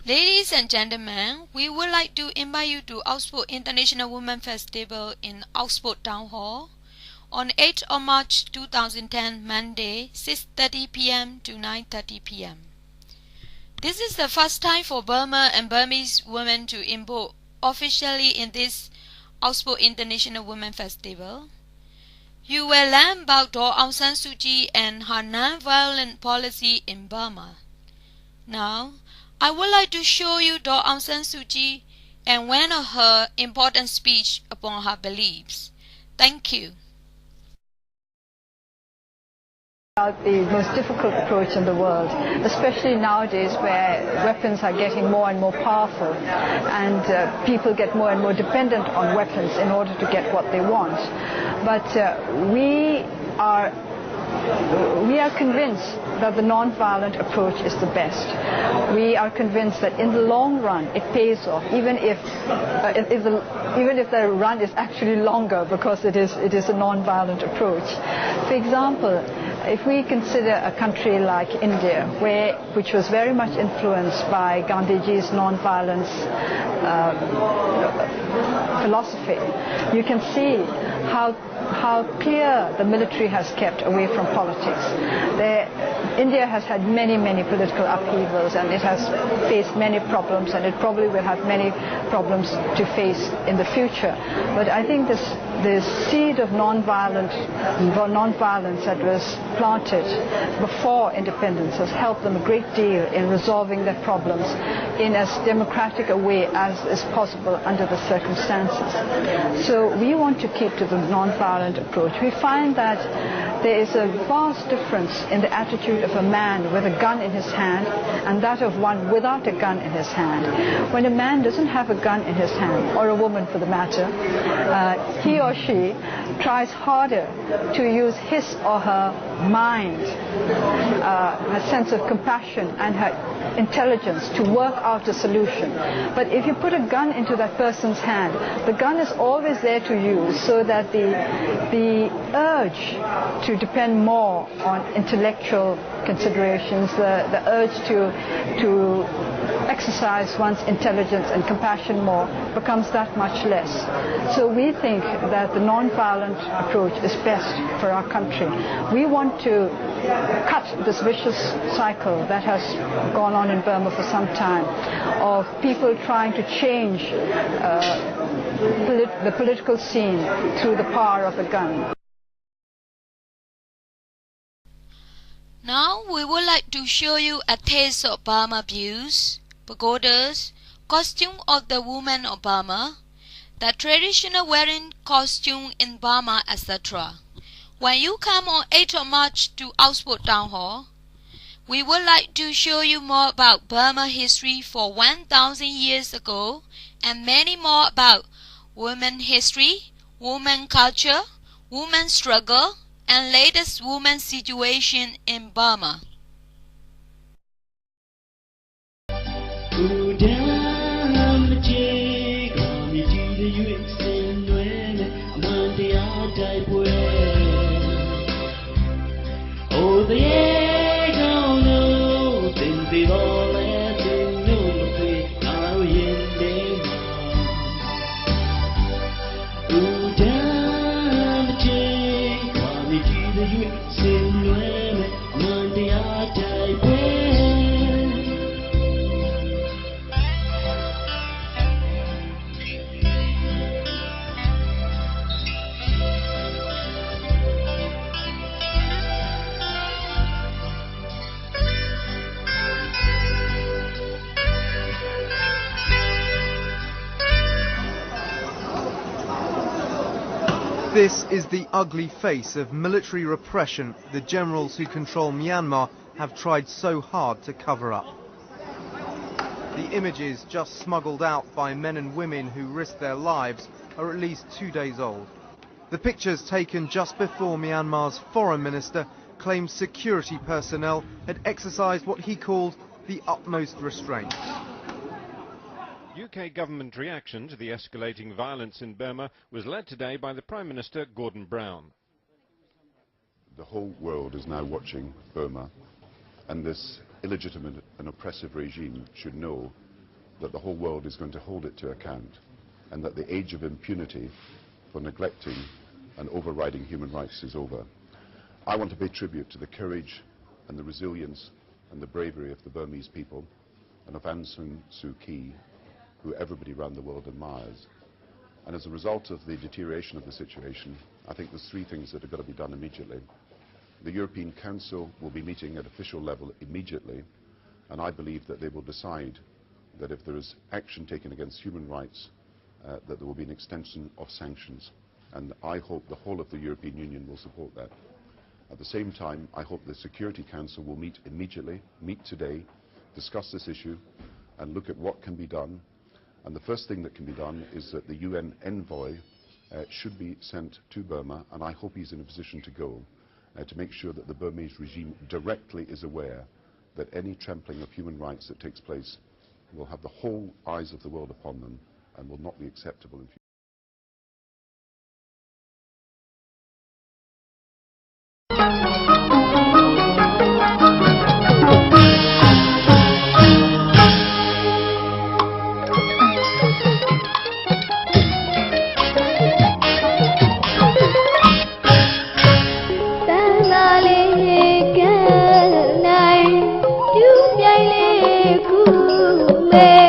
Ladies and gentlemen, we would like to invite you to Oxford International Women Festival in Oxford Town Hall on 8th of March 2010, Monday, 6:30 p.m. to 9:30 p.m. This is the first time for Burma and Burmese women to import officially in this Oxford International Women Festival. You will learn about Daw Aung San Suu Kyi and her non-violent policy in Burma. Now, I would like to show you Daw Aung San Suu Kyi and one of her important speech upon her beliefs. Thank you. The most difficult approach in the world, especially nowadays where weapons are getting more and more powerful and people get more and more dependent on weapons in order to get what they want. But we are convinced that the non-violent approach is the best. We are convinced that in the long run it pays off, even if the run is actually longer, because it is a non-violent approach. For example, if we consider a country like India, which was very much influenced by Gandhiji's non-violence philosophy, you can see how clear the military has kept away from politics. India has had many political upheavals, and it has faced many problems, and it probably will have many problems to face in the future. But I think the seed of non-violence that was planted before independence has helped them a great deal in resolving their problems in as democratic a way as is possible under the circumstances. So we want to keep to the non-violent approach. We find that there is a vast difference in the attitude of a man with a gun in his hand and that of one without a gun in his hand. When a man doesn't have a gun in his hand, or a woman for the matter, he or she tries harder to use his or her mind, her sense of compassion and her intelligence to work out a solution. But if you put a gun into that person's hand, the gun is always there to use, so that the urge to depend more on intellectual considerations, the urge to exercise one's intelligence and compassion more becomes that much less. So we think that the non-violent approach is best for our country. We want to cut this vicious cycle that has gone on in Burma for some time, of people trying to change the political scene through the power of a gun. Now we would like to show you a taste of Burma views, pagodas, costume of the women of Burma, the traditional wearing costume in Burma, etc. When you come on 8th of March to Oxford Town Hall, we would like to show you more about Burma history for 1,000 years ago and many more about women history, women culture, women struggle, and latest women situation in Burma. This is the ugly face of military repression the generals who control Myanmar have tried so hard to cover up. The images just smuggled out by men and women who risked their lives are at least 2 days old. The pictures taken just before Myanmar's foreign minister claimed security personnel had exercised what he called the utmost restraint. UK government reaction to the escalating violence in Burma was led today by the Prime Minister Gordon Brown. The whole world is now watching Burma, and this illegitimate and oppressive regime should know that the whole world is going to hold it to account, and that the age of impunity for neglecting and overriding human rights is over. I want to pay tribute to the courage and the resilience and the bravery of the Burmese people and of Aung San Suu Kyi, who everybody around the world admires. And as a result of the deterioration of the situation, I think there's three things that have got to be done immediately. The European Council will be meeting at official level immediately, and I believe that they will decide that if there is action taken against human rights, that there will be an extension of sanctions. And I hope the whole of the European Union will support that. At the same time, I hope the Security Council will meet immediately, meet today, discuss this issue, and look at what can be done. And the first thing that can be done is that the UN envoy should be sent to Burma, and I hope he's in a position to go, to make sure that the Burmese regime directly is aware that any trampling of human rights that takes place will have the whole eyes of the world upon them and will not be acceptable in future. Mê